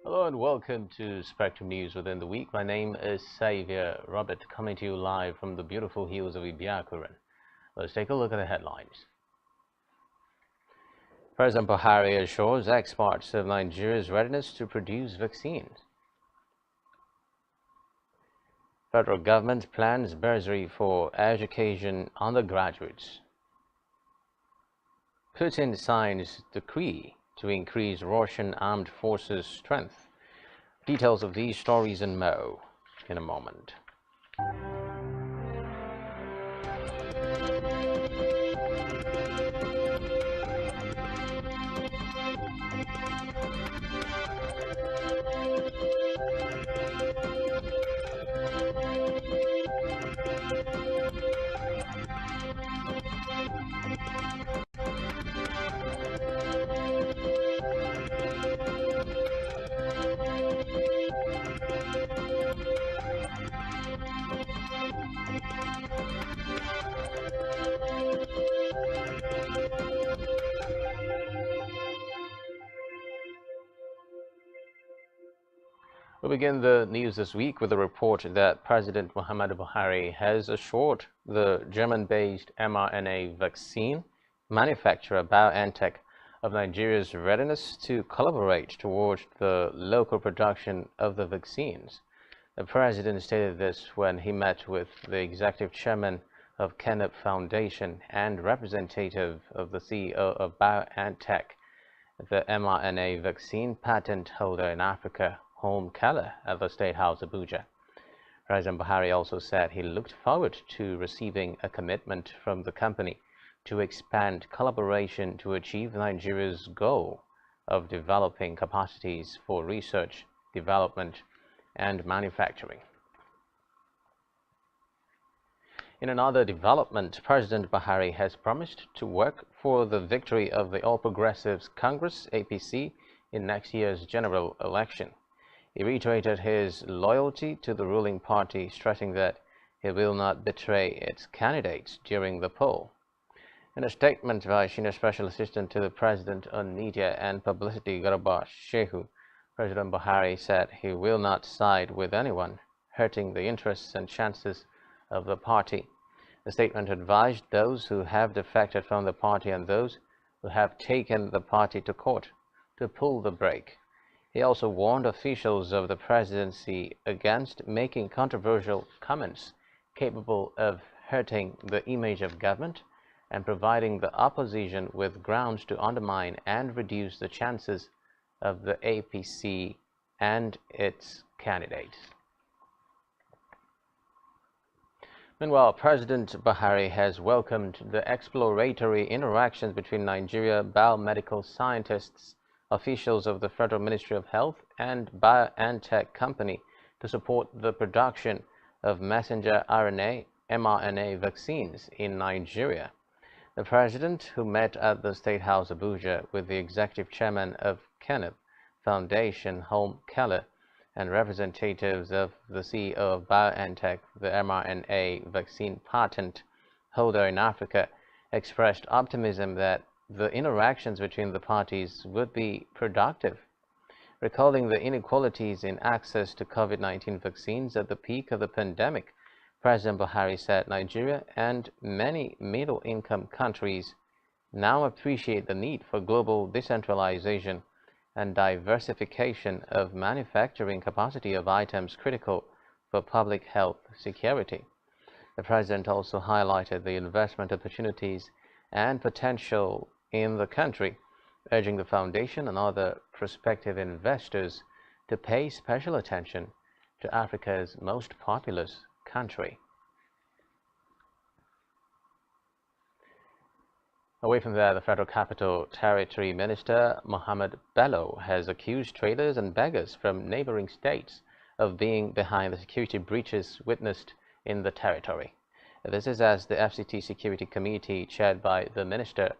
Hello and welcome to Spectrum News within the week. My name is Xavier Robert, coming to you live from the beautiful hills of Ibiakuran. Let's take a look at the headlines. President Buhari assures experts of Nigeria's readiness to produce vaccines. Federal government plans bursary for education undergraduates. Putin signs decree to increase Russian armed forces strength. Details of these stories and more in a moment. We begin the news this week with a report that President Muhammadu Buhari has assured the German-based mRNA vaccine manufacturer BioNTech of Nigeria's readiness to collaborate towards the local production of the vaccines. The president stated this when he met with the executive chairman of Kenneth Foundation and representative of the CEO of BioNTech, the mRNA vaccine patent holder in Africa, Home Keller, at the State House, Abuja. President Buhari also said he looked forward to receiving a commitment from the company to expand collaboration to achieve Nigeria's goal of developing capacities for research, development, and manufacturing. In another development, President Buhari has promised to work for the victory of the All Progressives Congress, APC, in next year's general election. He reiterated his loyalty to the ruling party, stressing that he will not betray its candidates during the poll. In a statement by Senior Special Assistant to the President on Media and Publicity, Garba Shehu, President Buhari said he will not side with anyone hurting the interests and chances of the party. The statement advised those who have defected from the party and those who have taken the party to court to pull the brake. He also warned officials of the presidency against making controversial comments capable of hurting the image of government and providing the opposition with grounds to undermine and reduce the chances of the APC and its candidates. Meanwhile, President Buhari has welcomed the exploratory interactions between Nigeria biomedical scientists, officials of the Federal Ministry of Health, and BioNTech company to support the production of messenger RNA mRNA vaccines in Nigeria. The president, who met at the State House Abuja with the executive chairman of Kenneth Foundation, Home Keller, and representatives of the CEO of BioNTech, the mRNA vaccine patent holder in Africa, expressed optimism that the interactions between the parties would be productive. Recalling the inequalities in access to COVID-19 vaccines at the peak of the pandemic, President Buhari said Nigeria and many middle-income countries now appreciate the need for global decentralization and diversification of manufacturing capacity of items critical for public health security. The president also highlighted the investment opportunities and potential in the country, urging the foundation and other prospective investors to pay special attention to Africa's most populous country. Away from there, the Federal Capital Territory Minister Mohammed Bello has accused traders and beggars from neighboring states of being behind the security breaches witnessed in the territory. This is as the FCT Security Committee, chaired by the minister,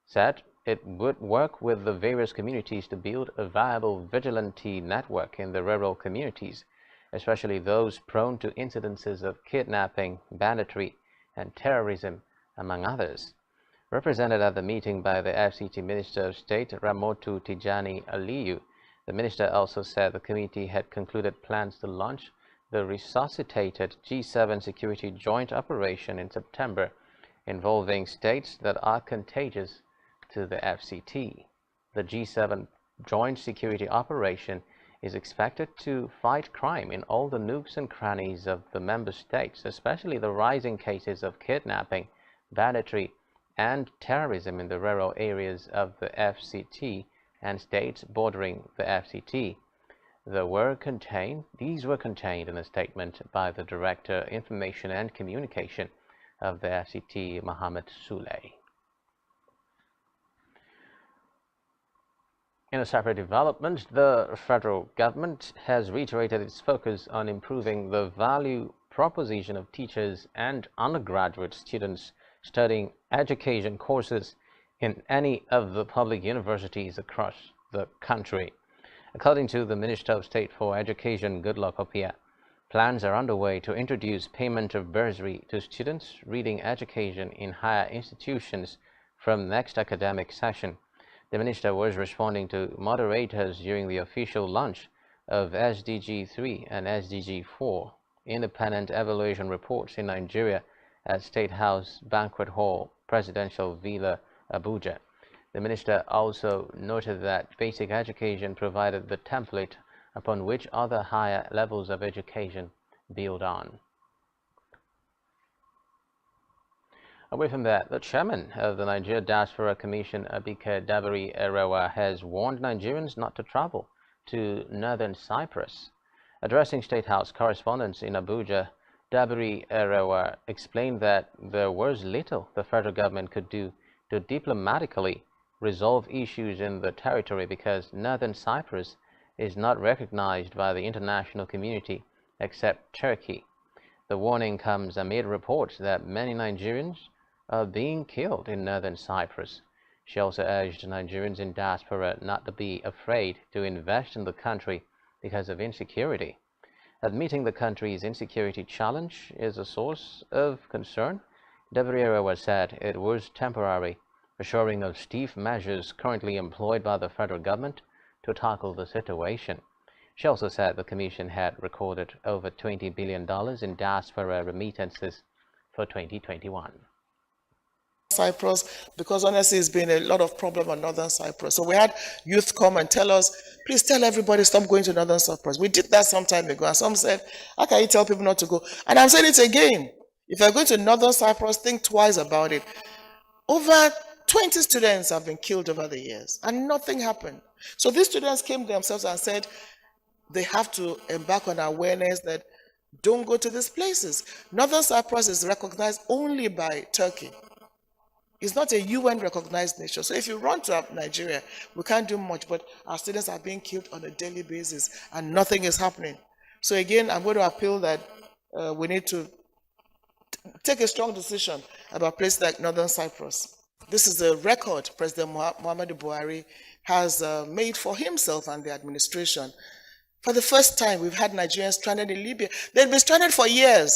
said it would work with the various communities to build a viable vigilante network in the rural communities, especially those prone to incidences of kidnapping, banditry, and terrorism, among others. Represented at the meeting by the FCT Minister of State Ramotu Tijani Aliyu, the minister also said the committee had concluded plans to launch the resuscitated G7 security joint operation in September, involving states that are contagious to the FCT. The G7 joint security operation is expected to fight crime in all the nooks and crannies of the member states, especially the rising cases of kidnapping, banditry, and terrorism in the rural areas of the FCT and states bordering the FCT. These were contained in a statement by the Director, Information and Communication of the FCT, Mohammed Sule. In a separate development, the federal government has reiterated its focus on improving the value proposition of teachers and undergraduate students studying education courses in any of the public universities across the country. According to the Minister of State for Education, Goodluck Opia, plans are underway to introduce payment of bursary to students reading education in higher institutions from next academic session. The minister was responding to moderators during the official launch of SDG 3 and SDG 4 independent evaluation reports in Nigeria at State House Banquet Hall, Presidential Villa, Abuja. The minister also noted that basic education provided the template upon which other higher levels of education build on. Away from that, the chairman of the Nigeria Diaspora Commission, Abike Dabiri-Erewa, has warned Nigerians not to travel to northern Cyprus. Addressing State House correspondents in Abuja, Dabiri-Erewa explained that there was little the federal government could do to diplomatically resolve issues in the territory because northern Cyprus is not recognized by the international community except Turkey. The warning comes amid reports that many Nigerians are being killed in northern Cyprus. She also urged Nigerians in diaspora not to be afraid to invest in the country because of insecurity. Admitting the country's insecurity challenge is a source of concern, Dabiri-Erewa said it was temporary, assuring of stiff measures currently employed by the federal government to tackle the situation. She also said the Commission had recorded over $20 billion in diaspora remittances for 2021. Cyprus, because honestly it's been a lot of problem on northern Cyprus. So we had youth come and tell us, please tell everybody stop going to northern Cyprus. We did that some time ago and some said, how can you tell people not to go? And I'm saying it again, if you're going to northern Cyprus, think twice about it. Over 20 students have been killed over the years and nothing happened. So these students came themselves and said they have to embark on awareness that don't go to these places. Northern Cyprus is recognized only by Turkey. It's not a UN recognized nation. So if you run to Nigeria, we can't do much, but our students are being killed on a daily basis and nothing is happening. So again, I'm going to appeal that we need to take a strong decision about places like Northern Cyprus. This is a record President Muhammadu Buhari has made for himself and the administration. For the first time, we've had Nigerians stranded in Libya. They've been stranded for years.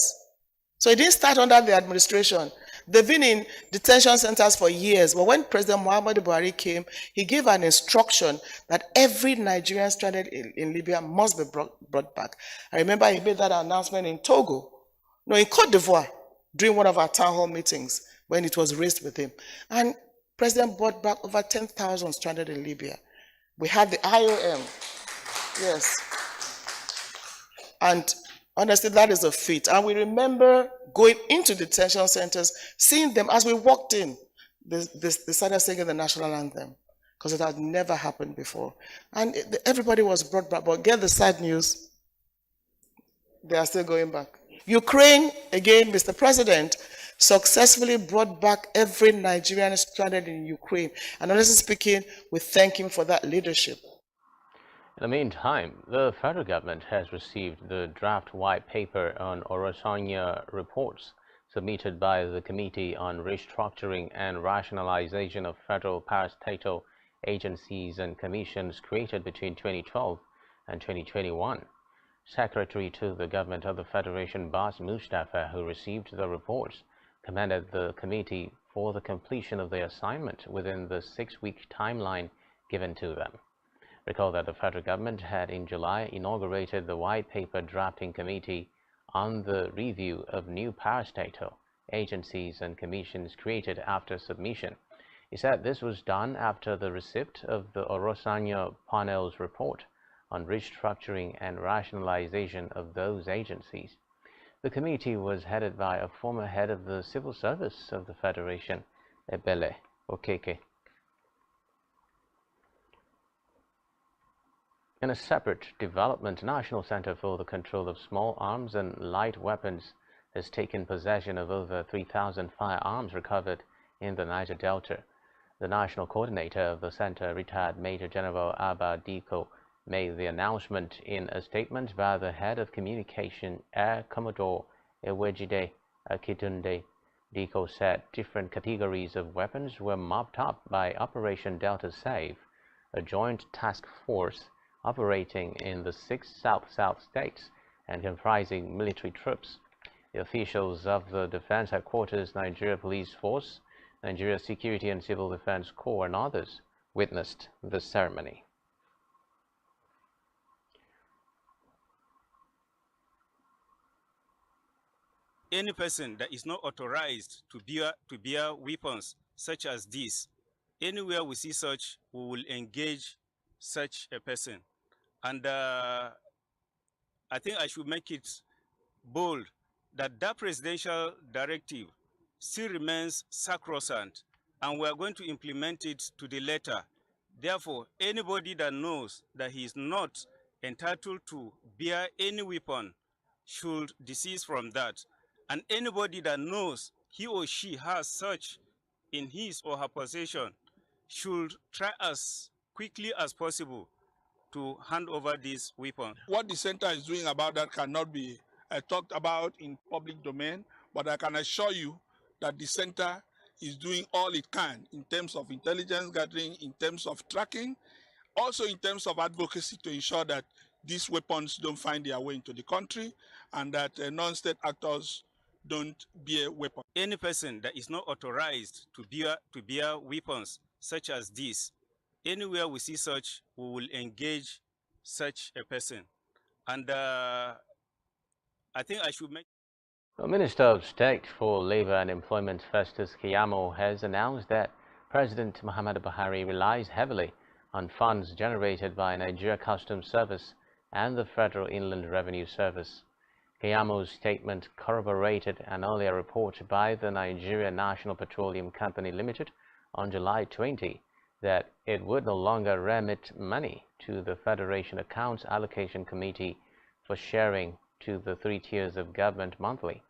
So it didn't start under the administration. They've been in detention centers for years. But when President Muhammadu Buhari came, he gave an instruction that every Nigerian stranded in Libya must be brought back. I remember he made that announcement in in Cote d'Ivoire, during one of our town hall meetings when it was raised with him. And President brought back over 10,000 stranded in Libya. We had the IOM, yes. And honestly, that is a feat. And we remember going into detention centers, seeing them as we walked in. They started singing the national anthem because it had never happened before. And everybody was brought back. But get the sad news, they are still going back. Ukraine, again, Mr. President, successfully brought back every Nigerian stranded in Ukraine. And honestly speaking, we thank him for that leadership. In the meantime, the federal government has received the draft white paper on Orosanya reports submitted by the Committee on Restructuring and Rationalization of Federal Parastatal Agencies and Commissions created between 2012 and 2021. Secretary to the Government of the Federation, Bas Mustafa, who received the reports, commended the committee for the completion of their assignment within the 6-week timeline given to them. Recall that the federal government had in July inaugurated the White Paper Drafting Committee on the review of new parastatal agencies and commissions created after submission. He said this was done after the receipt of the Orosanya panel's report on restructuring and rationalization of those agencies. The committee was headed by a former head of the civil service of the Federation, Ebele Okeke. In a separate development, National Center for the Control of Small Arms and Light Weapons has taken possession of over 3,000 firearms recovered in the Niger Delta. The national coordinator of the center, retired Major General Abba Diko, made the announcement in a statement by the head of communication, Air Commodore Ewejide Akitunde. Diko said different categories of weapons were mopped up by Operation Delta Save, a joint task force operating in the 6 South-South states and comprising military troops. The officials of the Defense Headquarters, Nigeria Police Force, Nigeria Security and Civil Defense Corps, and others witnessed the ceremony. Any person that is not authorized to bear weapons such as this, anywhere we see such, we will engage such a person. And I think I should make it bold that that presidential directive still remains sacrosanct, and we are going to implement it to the letter. Therefore, anybody that knows that he is not entitled to bear any weapon should desist from that. And anybody that knows he or she has such in his or her possession should try as quickly as possible to hand over this weapon. What the center is doing about that cannot be talked about in public domain, but I can assure you that the center is doing all it can in terms of intelligence gathering, in terms of tracking, also in terms of advocacy to ensure that these weapons don't find their way into the country and that non-state actors don't bear weapons. Any person that is not authorized to bear weapons such as this, anywhere we see such, we will engage such a person. And I think I should make... The Minister of State for Labour and Employment, Festus Keyamo, has announced that President Muhammadu Buhari relies heavily on funds generated by Nigeria Customs Service and the Federal Inland Revenue Service. Keyamo's statement corroborated an earlier report by the Nigeria National Petroleum Company Limited on July 20 that it would no longer remit money to the Federation Accounts Allocation Committee for sharing to the 3 tiers of government monthly.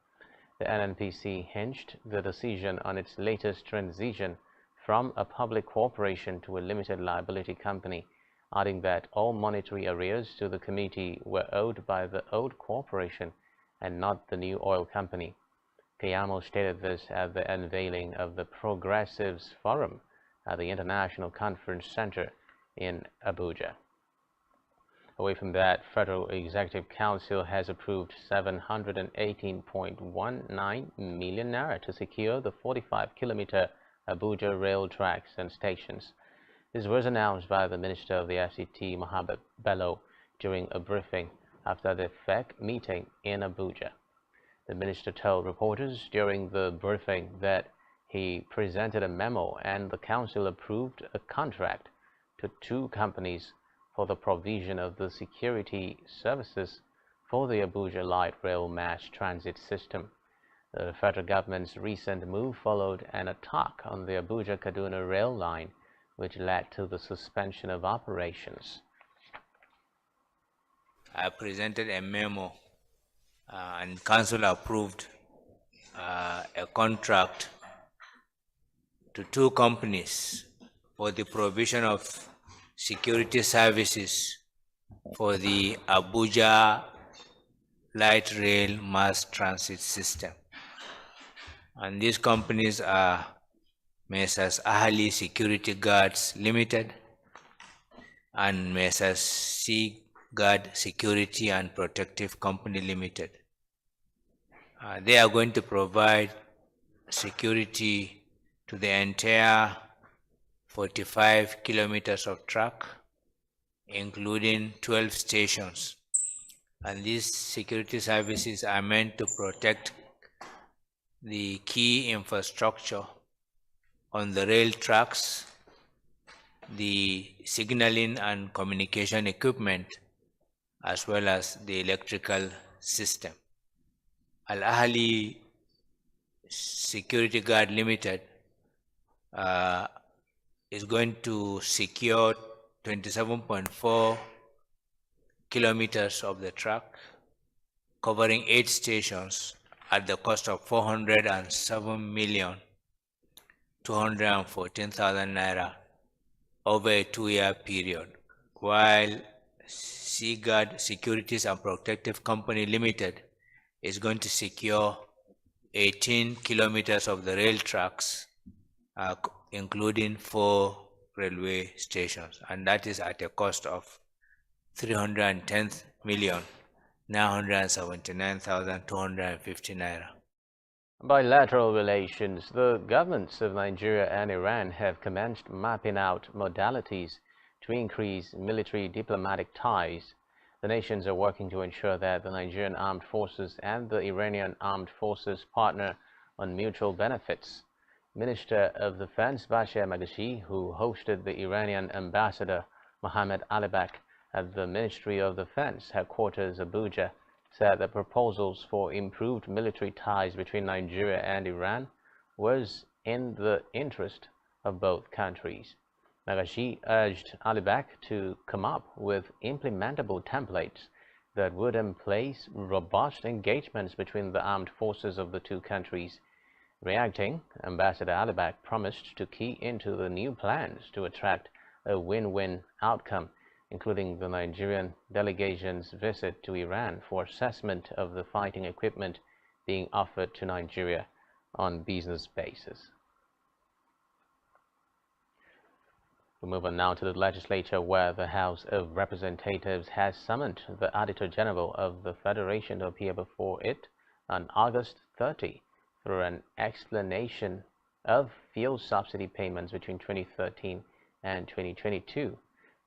The NNPC hinged the decision on its latest transition from a public corporation to a limited liability company, adding that all monetary arrears to the committee were owed by the old corporation and not the new oil company. Keyamo stated this at the unveiling of the Progressives Forum at the International Conference Center in Abuja. Away from that, Federal Executive Council has approved 718.19 million naira to secure the 45-kilometer Abuja rail tracks and stations. This was announced by the Minister of the FCT, Mohammed Bello, during a briefing after the FEC meeting in Abuja. The minister told reporters during the briefing that he presented a memo and the council approved a contract to 2 companies for the provision of the security services for the Abuja Light Rail Mass Transit System. The federal government's recent move followed an attack on the Abuja-Kaduna rail line, which led to the suspension of operations. I presented a memo and council approved a contract to 2 companies for the provision of security services for the Abuja Light Rail Mass Transit System. And these companies are Messrs. Ahali Security Guards Limited and Messrs. Sea Guard Security and Protective Company Limited. They are going to provide security to the entire 45 kilometers of track, including 12 stations. And these security services are meant to protect the key infrastructure on the rail tracks, the signaling and communication equipment, as well as the electrical system. Al Ahli Security Guard Limited is going to secure 27.4 kilometers of the track, covering 8 stations at the cost of 407,214,000 naira over a 2-year period, while Seaguard Securities and Protective Company Limited is going to secure 18 kilometers of the rail tracks, including 4 railway stations, and that is at a cost of 310,979,250 naira. Bilateral relations. The governments of Nigeria and Iran have commenced mapping out modalities to increase military diplomatic ties. The nations are working to ensure that the Nigerian armed forces and the Iranian armed forces partner on mutual benefits. Minister of Defense Bashir Magashi, who hosted the Iranian ambassador Mohammed Alibak at the Ministry of Defense headquarters Abuja, said the proposals for improved military ties between Nigeria and Iran was in the interest of both countries. Magashi urged Alibak to come up with implementable templates that would emplace robust engagements between the armed forces of the two countries. Reacting, Ambassador Alibak promised to key into the new plans to attract a win-win outcome, including the Nigerian delegation's visit to Iran for assessment of the fighting equipment being offered to Nigeria on business basis. We move on now to the legislature, where the House of Representatives has summoned the Auditor General of the Federation to appear before it on August 30 for an explanation of fuel subsidy payments between 2013 and 2022.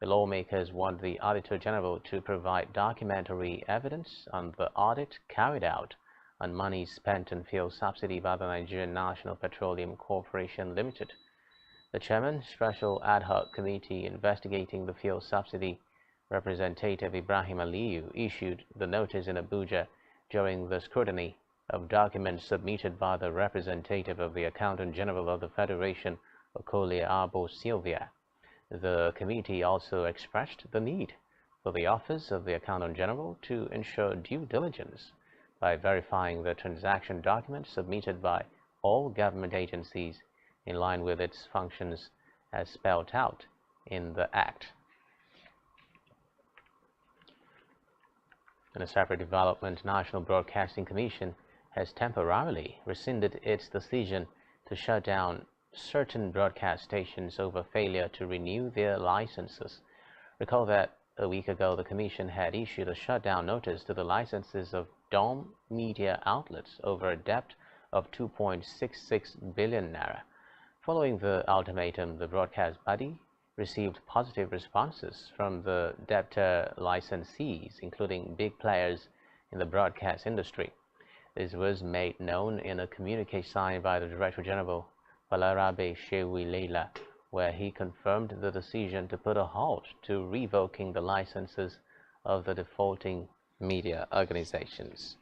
The lawmakers want the Auditor General to provide documentary evidence on the audit carried out on money spent on fuel subsidy by the Nigerian National Petroleum Corporation Limited. The Chairman, Special Ad Hoc Committee investigating the fuel subsidy, Representative Ibrahim Aliyu, issued the notice in Abuja during the scrutiny of documents submitted by the representative of the Accountant General of the Federation, Okolie Abo Sylvia. The committee also expressed the need for the Office of the Accountant General to ensure due diligence by verifying the transaction documents submitted by all government agencies in line with its functions as spelled out in the Act. In a separate development, National Broadcasting Commission has temporarily rescinded its decision to shut down certain broadcast stations over failure to renew their licenses. Recall that a week ago the Commission had issued a shutdown notice to the licenses of DOM media outlets over a debt of 2.66 billion naira. Following the ultimatum, the broadcast body received positive responses from the debtor licensees, including big players in the broadcast industry. This was made known in a communique signed by the Director General, Balarabe Shewi Leila, where he confirmed the decision to put a halt to revoking the licenses of the defaulting media organizations.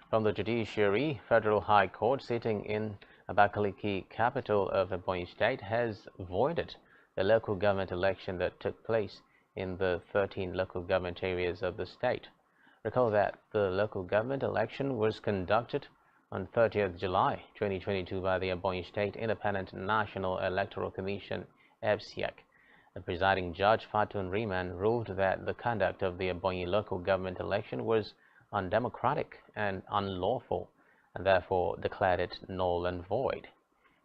From the judiciary, Federal High Court sitting in Abakaliki, capital of Ebonyi State, has voided the local government election that took place in the 13 local government areas of the state. Recall that the local government election was conducted on 30th July 2022 by the Ebonyi State Independent National Electoral Commission, EBSIEC. The presiding judge, Fatun Riemann, ruled that the conduct of the Ebonyi local government election was undemocratic and unlawful, and therefore declared it null and void.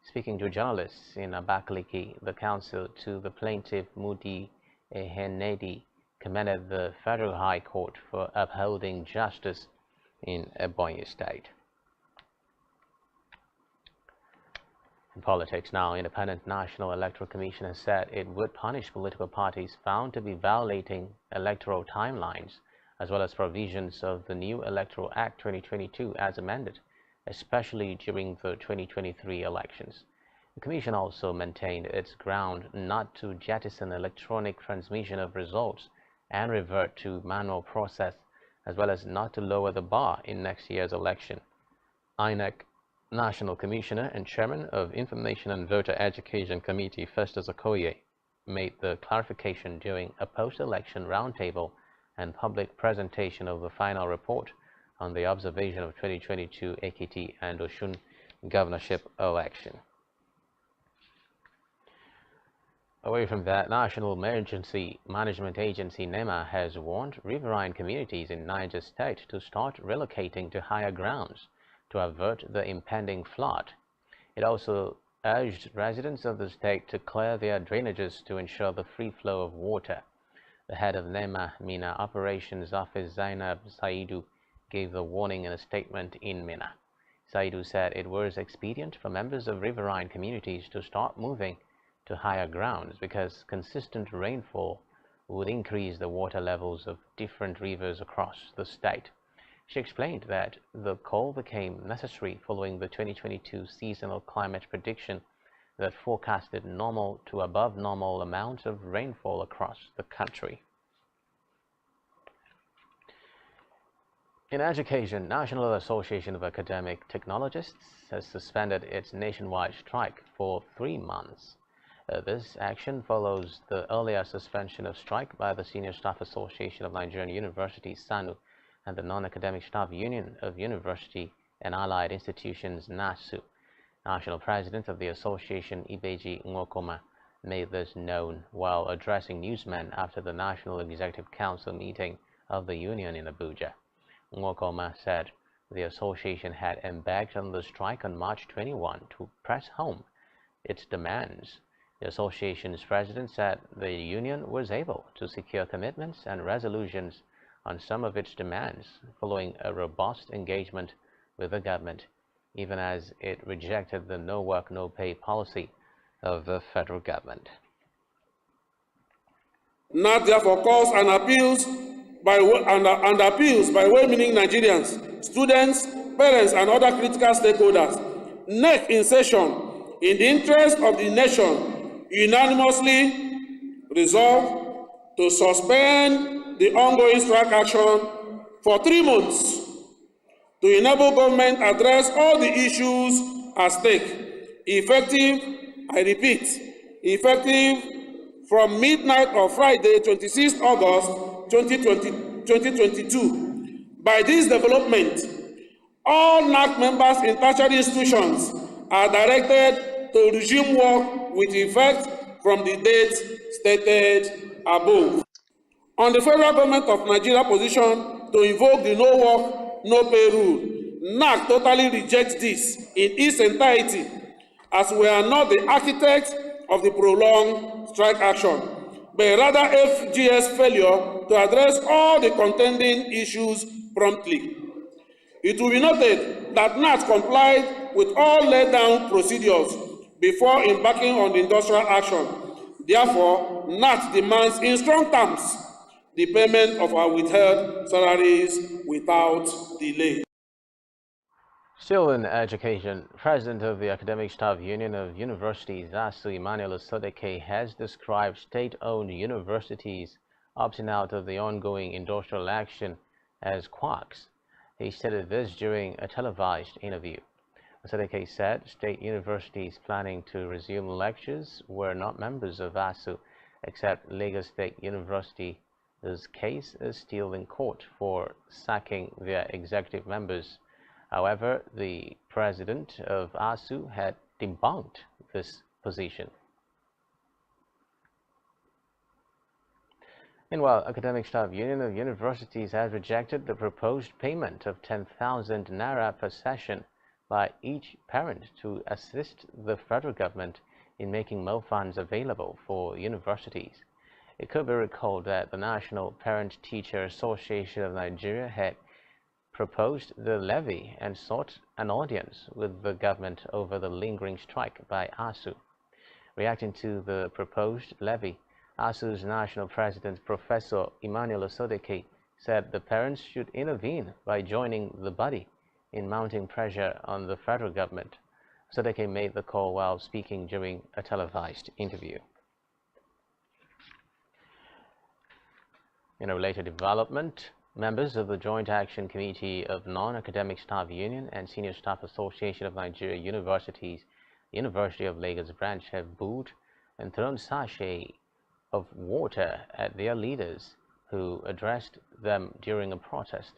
Speaking to journalists in Abakaliki, the counsel to the plaintiff Mudi Ehenedi commended the Federal High Court for upholding justice in Ebonyi State. In politics now, Independent National Electoral Commission has said it would punish political parties found to be violating electoral timelines, as well as provisions of the new Electoral Act 2022 as amended, especially during the 2023 elections. The Commission also maintained its ground not to jettison electronic transmission of results and revert to manual process, as well as not to lower the bar in next year's election. INEC National Commissioner and Chairman of Information and Voter Education Committee Festus Okoye made the clarification during a post-election roundtable and public presentation of the final report on the observation of 2022 Ekiti and Osun governorship election. Away from that, National Emergency Management Agency NEMA has warned riverine communities in Niger State to start relocating to higher grounds to avert the impending flood. It also urged residents of the state to clear their drainages to ensure the free flow of water. The head of NEMA Mina Operations Office, Zainab Saidu, gave the warning in a statement in Mina. Saidu said it was expedient for members of riverine communities to start moving to higher grounds because consistent rainfall would increase the water levels of different rivers across the state. She explained that the call became necessary following the 2022 seasonal climate prediction that forecasted normal to above normal amounts of rainfall across the country. In education, National Association of Academic Technologists has suspended its nationwide strike for 3 months. This action follows the earlier suspension of strike by the Senior Staff Association of Nigerian Universities, SANU, and the Non-Academic Staff Union of University and Allied Institutions, NASU. National President of the association, Ibeji Nwokoma, made this known while addressing newsmen after the National Executive Council meeting of the union in Abuja. Nwokoma said the association had embarked on the strike on March 21 to press home its demands. The association's president said the union was able to secure commitments and resolutions on some of its demands following a robust engagement with the government, even as it rejected the no work, no pay policy of the federal government. NAT therefore calls and appeals by well-meaning Nigerians, students, parents, and other critical stakeholders, NEC in session, in the interest of the nation, unanimously resolve to suspend the ongoing strike action for 3 months to enable government address all the issues at stake, effective, I repeat, effective from midnight of Friday, 26 August 2022. By this development, all NAC members in tertiary institutions are directed to resume work with effect from the date stated above. On the federal government of Nigeria position to invoke the no work, no pay rule, NAC totally rejects this in its entirety, as we are not the architects of the prolonged strike action, but rather FGS failure to address all the contending issues promptly. It will be noted that NAT complied with all laid-down procedures before embarking on the industrial action. Therefore, NAT demands in strong terms the payment of our withheld salaries without delay. Still in education, President of the Academic Staff Union of Universities, ASU Emmanuel Osodeke, has described state-owned universities opting out of the ongoing industrial action as quacks. He stated this during a televised interview. Osodeke said state universities planning to resume lectures were not members of ASU, except Lagos State University. This case is still in court for sacking their executive members. However, the president of ASU had debunked this position. Meanwhile, Academic Staff Union of Universities has rejected the proposed payment of 10,000 naira per session by each parent to assist the federal government in making more funds available for universities. It could be recalled that the National Parent-Teacher Association of Nigeria had proposed the levy and sought an audience with the government over the lingering strike by ASU. Reacting to the proposed levy, ASU's national president, Professor Emmanuel Osodeke, said the parents should intervene by joining the body in mounting pressure on the federal government. Osodeke made the call while speaking during a televised interview. In a related development, members of the Joint Action Committee of Non-Academic Staff Union and Senior Staff Association of Nigeria Universities, University of Lagos branch, have booed and thrown sachets of water at their leaders who addressed them during a protest.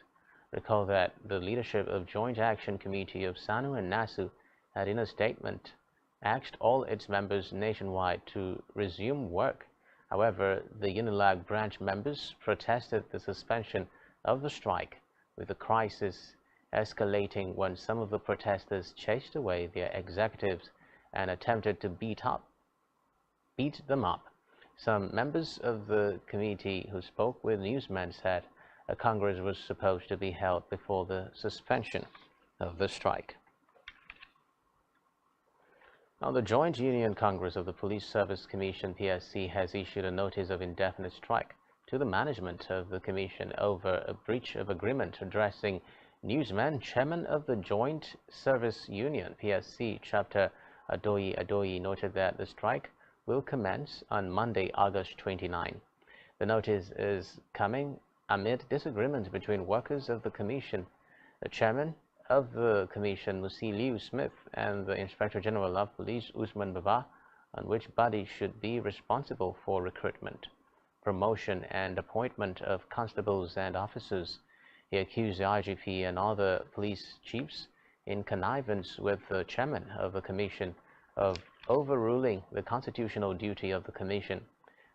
Recall that the leadership of Joint Action Committee of SANU and NASU had in a statement asked all its members nationwide to resume work. However, the UNILAG branch members protested the suspension of the strike, with the crisis escalating when some of the protesters chased away their executives and attempted to beat them up. Some members of the committee who spoke with newsmen said a congress was supposed to be held before the suspension of the strike. Now, the Joint Union Congress of the Police Service Commission (PSC) has issued a notice of indefinite strike to the management of the commission over a breach of agreement addressing newsmen. Chairman of the Joint Service Union (PSC) chapter Adoyi noted that the strike will commence on Monday, August 29. The notice is coming amid disagreements between workers of the commission. The chairman of the commission, Musiliu Smith, and the Inspector General of Police, Usman Baba, on which body should be responsible for recruitment, promotion, and appointment of constables and officers. He accused the IGP and other police chiefs, in connivance with the chairman of the commission, of overruling the constitutional duty of the commission.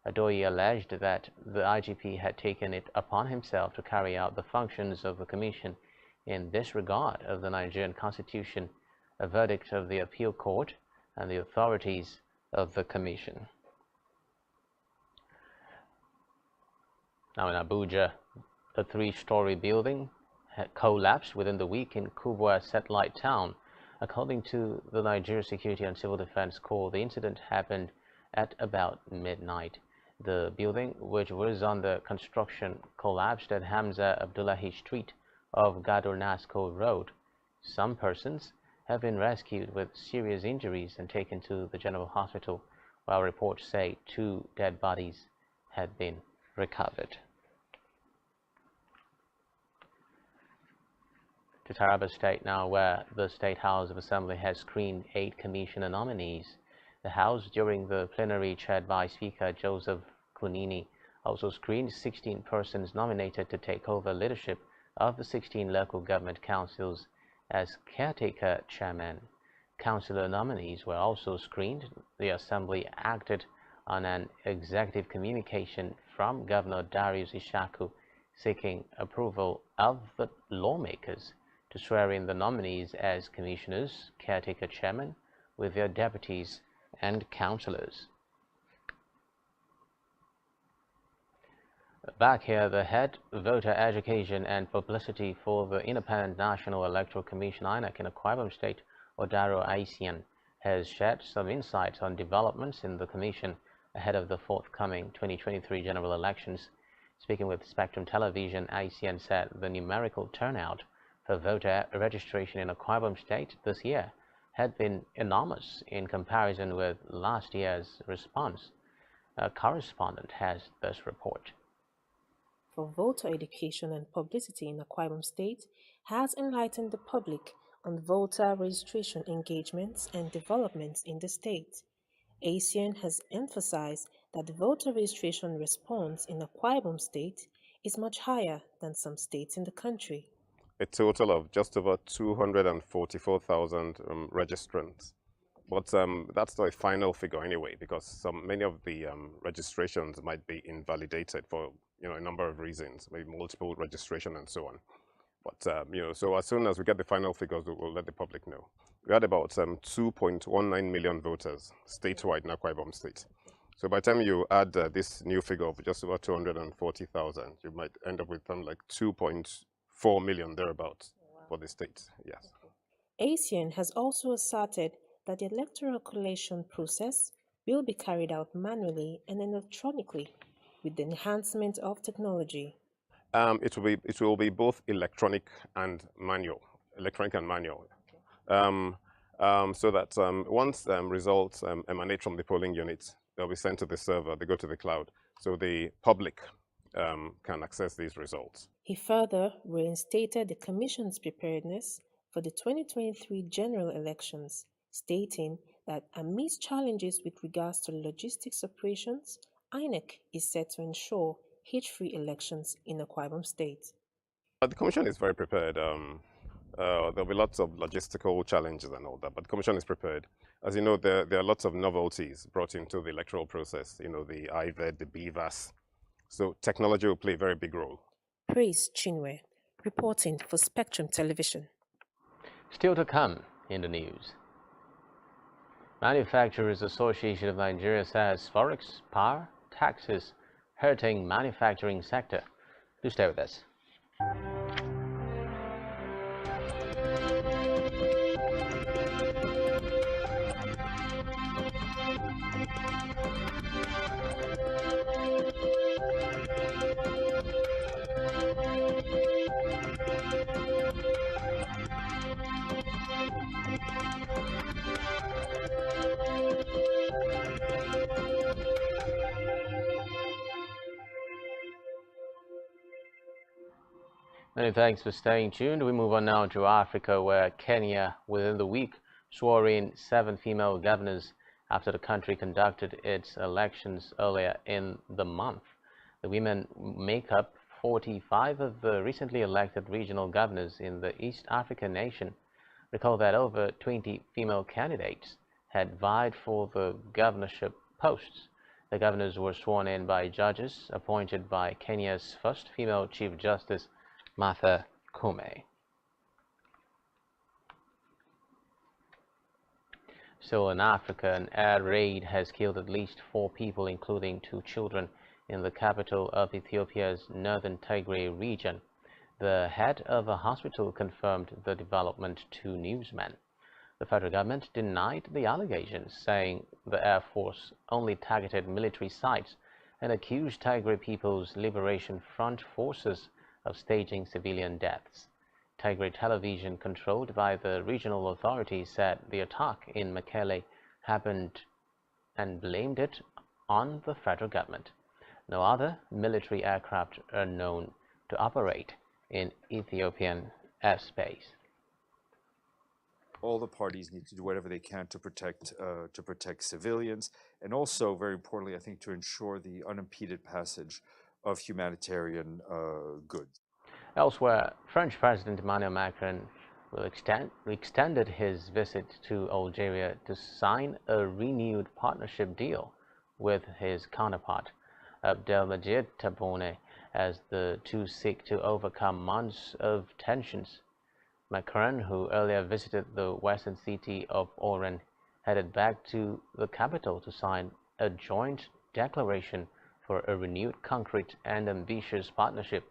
Adoyi alleged that the IGP had taken it upon himself to carry out the functions of the commission in disregard of the Nigerian Constitution, a verdict of the appeal court, and the authorities of the commission. Now, in Abuja, a three-story building had collapsed within the week in Kubwa satellite town. According to the Nigeria Security and Civil Defense Corps, the incident happened at about midnight. The building, which was under construction, collapsed at Hamza Abdullahi Street of Gado Nasco Road. Some persons have been rescued with serious injuries and taken to the general hospital, while reports say 2 dead bodies had been recovered. To Taraba State now, where the State House of Assembly has screened 8 commissioner nominees. The House, during the plenary chaired by Speaker Joseph Kunini, also screened 16 persons nominated to take over leadership of the 16 local government councils as caretaker chairman. Councillor nominees were also screened. The Assembly acted on an executive communication from Governor Darius Ishaku seeking approval of the lawmakers to swear in the nominees as commissioners, caretaker chairman, with their deputies and councillors. Back here, the head voter education and publicity for the Independent National Electoral Commission (INEC) in Akwa Ibom State, Odaro Aisian, has shared some insights on developments in the commission ahead of the forthcoming 2023 general elections. Speaking with Spectrum Television, Aisian said the numerical turnout for voter registration in Akwa Ibom State this year had been enormous in comparison with last year's response. A correspondent has this report. For voter education and publicity in Akwa Ibom State has enlightened the public on voter registration engagements and developments in the state. ASEAN has emphasized that the voter registration response in Akwa Ibom State is much higher than some states in the country. A total of just over 244,000 registrants. But that's not a final figure anyway, because many of the registrations might be invalidated for a number of reasons, maybe multiple registration and so on. But so as soon as we get the final figures, we'll let the public know. We had about 2.19 million voters statewide in Akwa Ibom State. So by the time you add this new figure of just about 240,000, you might end up with something like 2.4 million thereabouts for the state. Yes. ASEAN has also asserted that the electoral collation process will be carried out manually and electronically with the enhancement of technology. It will be both electronic and manual. So that once results emanate from the polling units, they'll be sent to the server. They go to the cloud, so the public can access these results. He further reinstated the Commission's preparedness for the 2023 general elections, stating that amidst challenges with regards to logistics operations, INEC is set to ensure hitch-free elections in Akwa Ibom State. The Commission is very prepared. There'll be lots of logistical challenges and all that, but the Commission is prepared. As you know, there are lots of novelties brought into the electoral process, the IVED, the BVAS. So technology will play a very big role. Praise Chinwe, reporting for Spectrum Television. Still to come in the news. Manufacturers Association of Nigeria says forex, power, taxes hurting manufacturing sector. Do stay with us. Many thanks for staying tuned. We move on now to Africa, where Kenya, within the week, swore in 7 female governors after the country conducted its elections earlier in the month. The women make up 45 of the recently elected regional governors in the East African nation. Recall that over 20 female candidates had vied for the governorship posts. The governors were sworn in by judges appointed by Kenya's first female Chief Justice, Martha Koome. Still in Africa, an air raid has killed at least 4 people, including 2 children, in the capital of Ethiopia's northern Tigray region. The head of a hospital confirmed the development to newsmen. The federal government denied the allegations, saying the Air Force only targeted military sites, and accused Tigray People's Liberation Front forces of staging civilian deaths. Tigray television, controlled by the regional authorities, said the attack in Mekelle happened and blamed it on the federal government. No other military aircraft are known to operate in Ethiopian airspace. All the parties need to do whatever they can to protect civilians, and also, very importantly, I think, to ensure the unimpeded passage of humanitarian goods. Elsewhere, French President Emmanuel Macron extended his visit to Algeria to sign a renewed partnership deal with his counterpart, Abdelmadjid Tebboune, as the two seek to overcome months of tensions. Macron, who earlier visited the western city of Oran, headed back to the capital to sign a joint declaration for a renewed, concrete and ambitious partnership.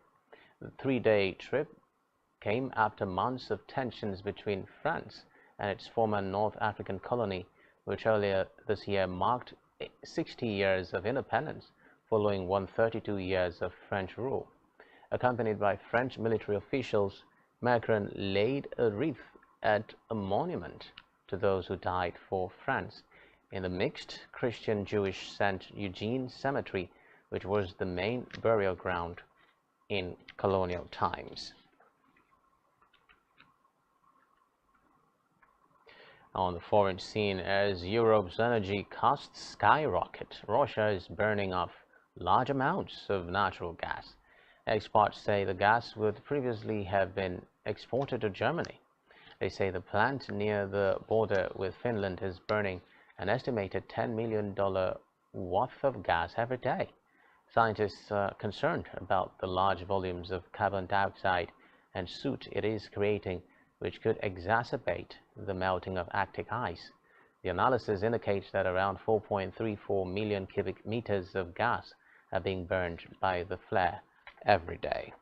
The 3-day trip came after months of tensions between France and its former North African colony, which earlier this year marked 60 years of independence following 132 years of French rule. Accompanied by French military officials, Macron laid a wreath at a monument to those who died for France in the mixed Christian-Jewish St. Eugene Cemetery, which was the main burial ground in colonial times. On the foreign scene, as Europe's energy costs skyrocket, Russia is burning off large amounts of natural gas. Experts say the gas would previously have been exported to Germany. They say the plant near the border with Finland is burning an estimated $10 million worth of gas every day. Scientists are concerned about the large volumes of carbon dioxide and soot it is creating, which could exacerbate the melting of Arctic ice. The analysis indicates that around 4.34 million cubic meters of gas are being burned by the flare every day.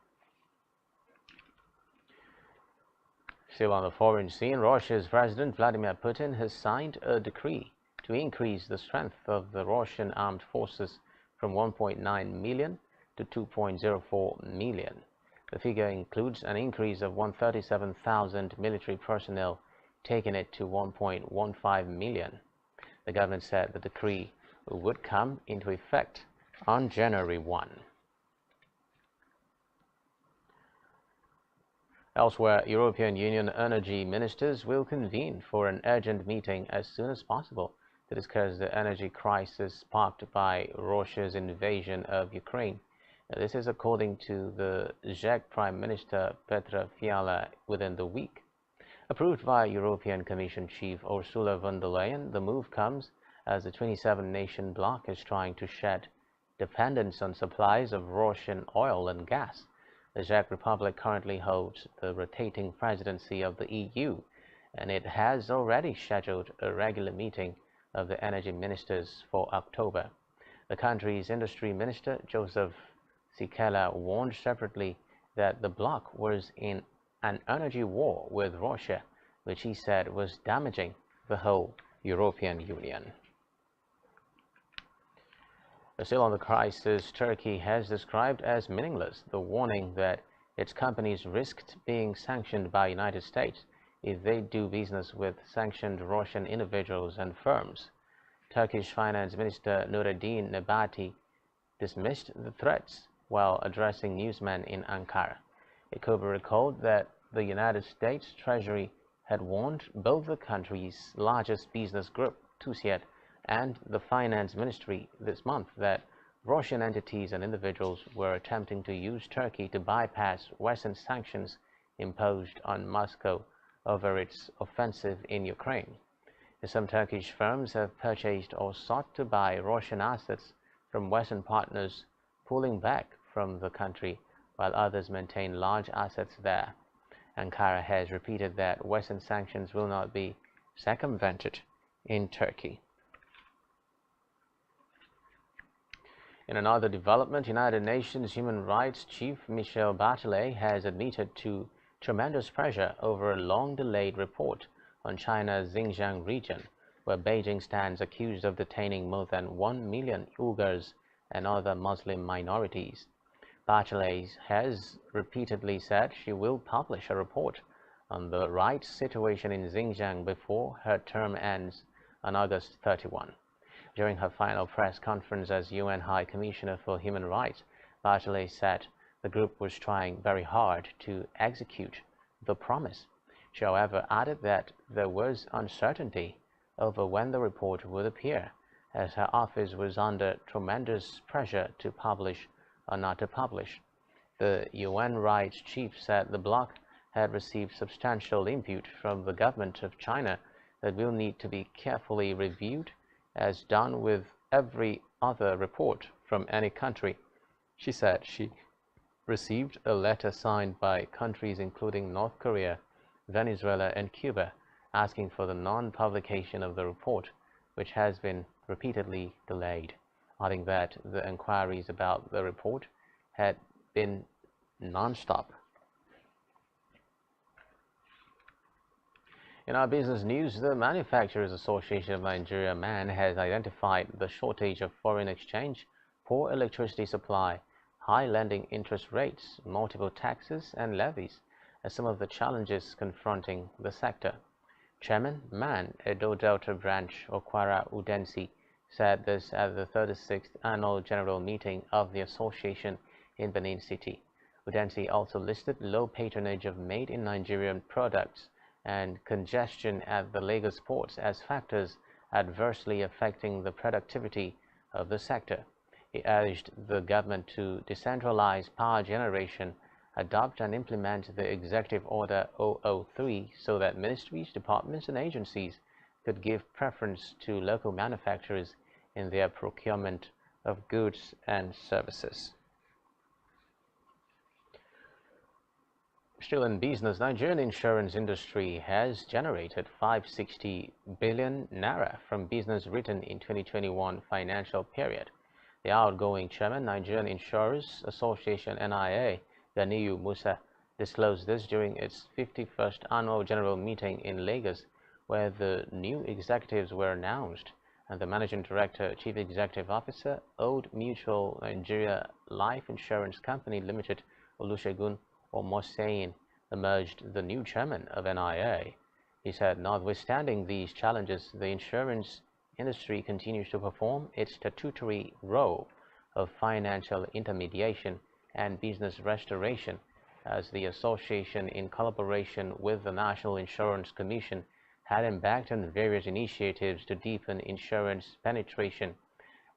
Still on the foreign scene, Russia's President Vladimir Putin has signed a decree to increase the strength of the Russian armed forces from 1.9 million to 2.04 million. The figure includes an increase of 137,000 military personnel, taking it to 1.15 million. The government said the decree would come into effect on January 1. Elsewhere, European Union energy ministers will convene for an urgent meeting as soon as possible to discuss the energy crisis sparked by Russia's invasion of Ukraine. This is according to the Czech Prime Minister Petr Fiala within the week. Approved by European Commission Chief Ursula von der Leyen, the move comes as the 27-nation bloc is trying to shed dependence on supplies of Russian oil and gas. The Czech Republic currently holds the rotating presidency of the EU, and it has already scheduled a regular meeting of the energy ministers for October. The country's industry minister, Joseph Sikela, warned separately that the bloc was in an energy war with Russia, which he said was damaging the whole European Union. Still on the crisis, Turkey has described as meaningless the warning that its companies risked being sanctioned by the United States if they do business with sanctioned Russian individuals and firms. Turkish Finance Minister Nureddin Nebati dismissed the threats while addressing newsmen in Ankara. It could be recalled that the United States Treasury had warned both the country's largest business group, TUSIAD, and the Finance Ministry this month that Russian entities and individuals were attempting to use Turkey to bypass Western sanctions imposed on Moscow over its offensive in Ukraine. Some Turkish firms have purchased or sought to buy Russian assets from Western partners, pulling back from the country, while others maintain large assets there. Ankara has repeated that Western sanctions will not be circumvented in Turkey. In another development, United Nations Human Rights Chief Michelle Bachelet has admitted to tremendous pressure over a long-delayed report on China's Xinjiang region, where Beijing stands accused of detaining more than 1 million Uyghurs and other Muslim minorities. Bachelet has repeatedly said she will publish a report on the rights situation in Xinjiang before her term ends on August 31. During her final press conference as UN High Commissioner for Human Rights, Bachelet said the group was trying very hard to execute the promise. She, however, added that there was uncertainty over when the report would appear, as her office was under tremendous pressure to publish or not to publish. The UN Rights Chief said the bloc had received substantial input from the government of China that will need to be carefully reviewed, as done with every other report from any country. She said she received a letter signed by countries including North Korea, Venezuela, and Cuba, asking for the non-publication of the report, which has been repeatedly delayed, adding that the inquiries about the report had been non-stop. In our business news, the Manufacturers Association of Nigeria (MAN) has identified the shortage of foreign exchange, poor electricity supply, high lending interest rates, multiple taxes and levies as some of the challenges confronting the sector. Chairman MAN Edo Delta Branch Okwara Udensi said this at the 36th Annual General Meeting of the association in Benin City. Udensi also listed low patronage of made-in-Nigerian products and congestion at the Lagos ports as factors adversely affecting the productivity of the sector. He urged the government to decentralize power generation, adopt and implement the Executive Order 003 so that ministries, departments, and agencies could give preference to local manufacturers in their procurement of goods and services. Still in business, Nigerian insurance industry has generated 560 billion naira from business written in 2021 financial period. The outgoing chairman, Nigerian Insurers Association (NIA), Ganiyu Musa, disclosed this during its 51st annual general meeting in Lagos, where the new executives were announced, and the managing director, chief executive officer, Old Mutual Nigeria Life Insurance Company Limited, Olusegun Omoseyin, emerged the new chairman of NIA. He said, notwithstanding these challenges, the insurance industry continues to perform its statutory role of financial intermediation and business restoration, as the association, in collaboration with the National Insurance Commission, had embarked on various initiatives to deepen insurance penetration.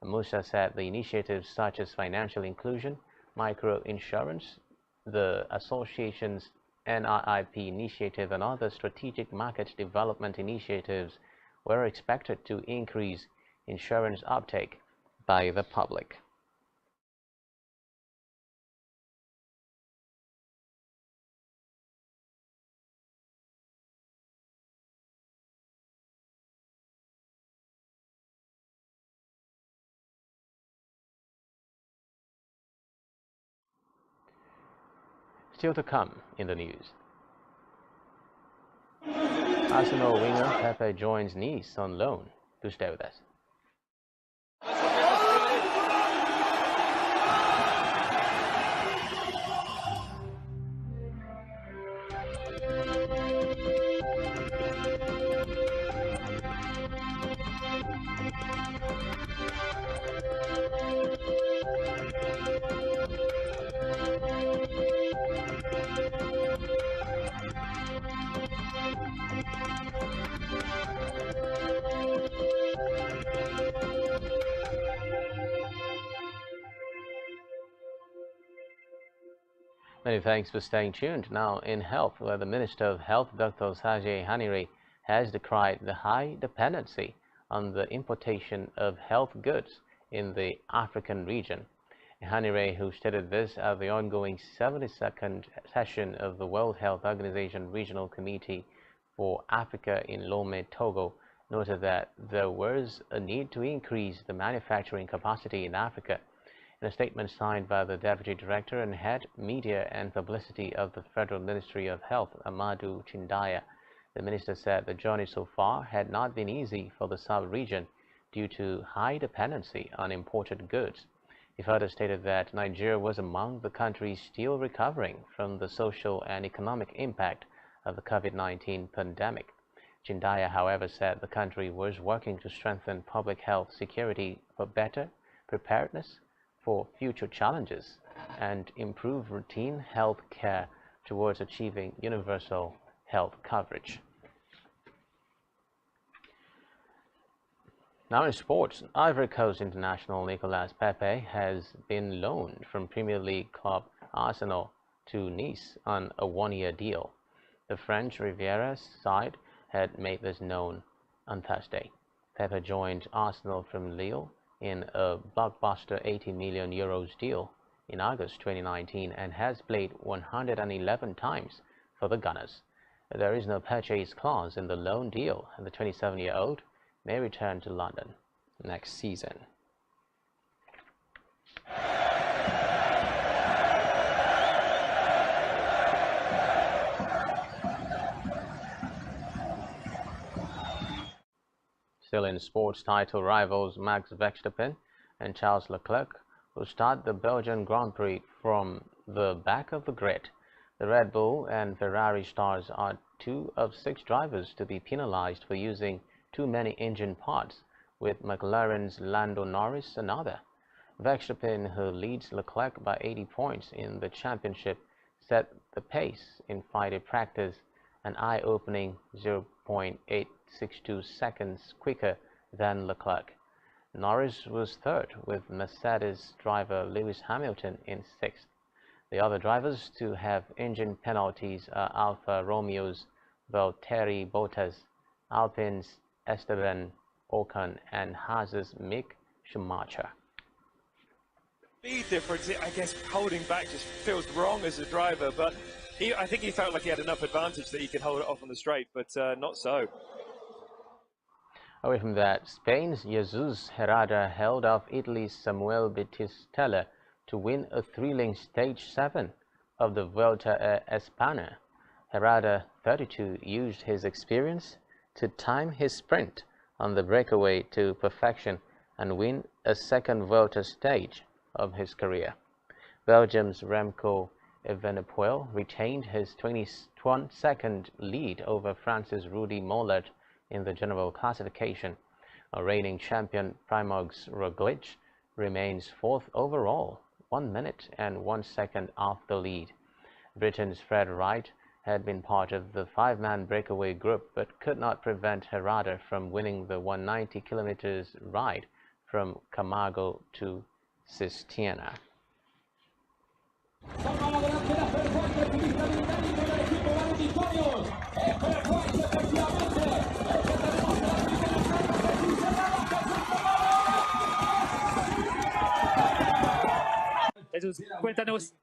Musa said the initiatives such as financial inclusion, micro-insurance, the association's NIIP initiative, and other strategic market development initiatives were expected to increase insurance uptake by the public. Still to come in the news. Arsenal winger Pepe joins Nice on loan. Do stay with us. Many thanks for staying tuned. Now in health, where the Minister of Health, Dr. Sajay Hanire, has decried the high dependency on the importation of health goods in the African region. Hanire, who stated this at the ongoing 72nd session of the World Health Organization Regional Committee for Africa in Lomé, Togo, noted that there was a need to increase the manufacturing capacity in Africa. In a statement signed by the Deputy Director and Head Media and Publicity of the Federal Ministry of Health, Amadou Chindaya, the minister said the journey so far had not been easy for the sub-region due to high dependency on imported goods. He further stated that Nigeria was among the countries still recovering from the social and economic impact of the COVID-19 pandemic. Chindaya, however, said the country was working to strengthen public health security for better preparedness for future challenges and improve routine health care towards achieving universal health coverage. Now in sports, Ivory Coast international Nicolas Pepe has been loaned from Premier League club Arsenal to Nice on a one-year deal. The French Riviera side had made this known on Thursday. Pepe joined Arsenal from Lille in a blockbuster €80 million deal in August 2019 and has played 111 times for the Gunners. There is no purchase clause in the loan deal, and the 27-year-old may return to London next season. Still in sports, title rivals Max Verstappen and Charles Leclerc will start the Belgian Grand Prix from the back of the grid. The Red Bull and Ferrari stars are 2 of 6 drivers to be penalized for using too many engine parts, with McLaren's Lando Norris another. Verstappen, who leads Leclerc by 80 points in the championship, set the pace in Friday practice, an eye-opening 0.862 seconds quicker than Leclerc. Norris was third, with Mercedes driver Lewis Hamilton in 6th. The other drivers to have engine penalties are Alfa Romeo's Valtteri Bottas, Alpine's Esteban Ocon, and Haas's Mick Schumacher. Speed difference, I guess holding back just feels wrong as a driver, but I think he felt like he had enough advantage that he could hold it off on the straight, but not so. Away from that, Spain's Jesus Herrada held off Italy's Samuel Battistella to win a thrilling Stage 7 of the Vuelta a España. Herrada, 32, used his experience to time his sprint on the breakaway to perfection and win a second Vuelta stage of his career. Belgium's Remco Evenepoel retained his 22nd lead over France's Rudy Mollard in the general classification. A reigning champion Primož Roglič remains fourth overall, 1 minute and 1 second off the lead. Britain's Fred Wright had been part of the five-man breakaway group but could not prevent Herrada from winning the 190 kilometers ride from Camargo to Cistierna.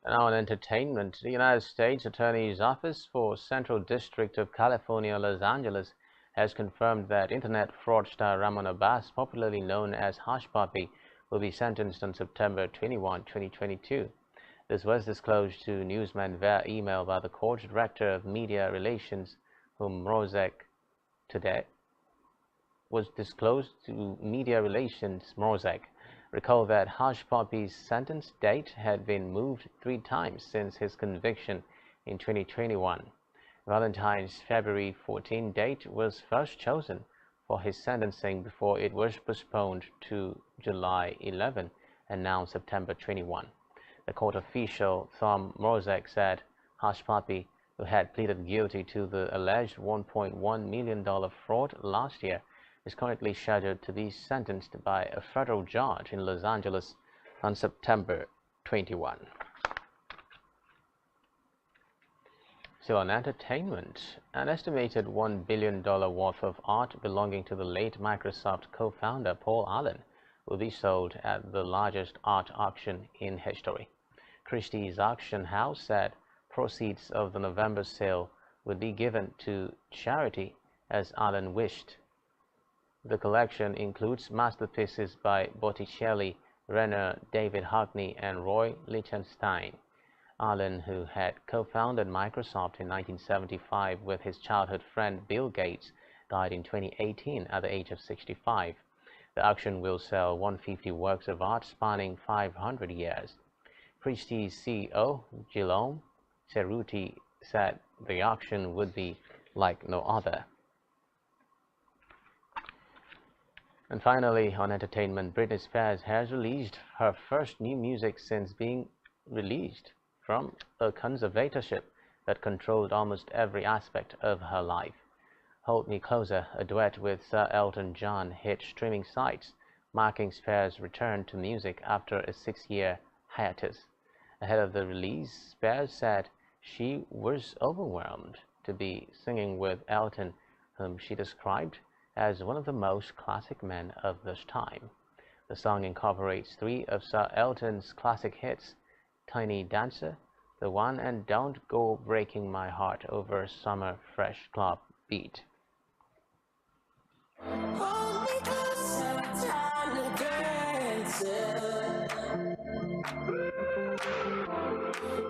Now on entertainment, the United States Attorney's Office for Central District of California, Los Angeles, has confirmed that internet fraudster Ramon Abbas, popularly known as Hush Puppy, will be sentenced on September 21, 2022. This was disclosed to newsmen via email by the court director of media relations, whom Mrozek today was disclosed to media relations Mrozek. Recall that Hush Puppy's sentence date had been moved 3 times since his conviction in 2021. Valentine's February 14 date was first chosen for his sentencing before it was postponed to July 11 and now September 21. The court official Tom Mrozek said Hush Puppy, who had pleaded guilty to the alleged $1.1 million fraud last year, is currently scheduled to be sentenced by a federal judge in Los Angeles on September 21. Still on entertainment, an estimated $1 billion worth of art belonging to the late Microsoft co-founder Paul Allen will be sold at the largest art auction in history. Christie's auction house said proceeds of the November sale would be given to charity as Allen wished. The collection includes masterpieces by Botticelli, Renoir, David Hockney, and Roy Lichtenstein. Allen, who had co-founded Microsoft in 1975 with his childhood friend Bill Gates, died in 2018 at the age of 65. The auction will sell 150 works of art spanning 500 years. Christie's CEO, Guillaume Cerruti, said the auction would be like no other. And finally, on entertainment, Britney Spears has released her first new music since being released from a conservatorship that controlled almost every aspect of her life. Hold Me Closer, a duet with Sir Elton John, hit streaming sites, marking Spears' return to music after a 6-year hiatus. Ahead of the release, Spears said she was overwhelmed to be singing with Elton, whom she described as one of the most classic men of this time. The song incorporates 3 of Sir Elton's classic hits, Tiny Dancer, The One and Don't Go Breaking My Heart over a summer fresh club beat. Hold me closer, tiny dancer.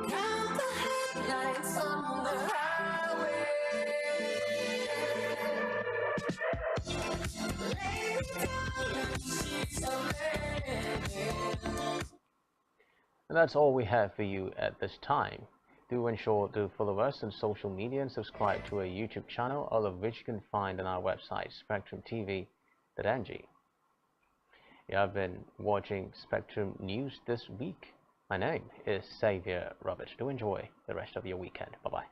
Count the headlights on the highway. And that's all we have for you at this time. Do ensure to follow us on social media and subscribe to our YouTube channel, all of which you can find on our website, spectrumtv.ng. You have been watching Spectrum News this week. My name is Xavier Robert. Do enjoy the rest of your weekend. Bye-bye.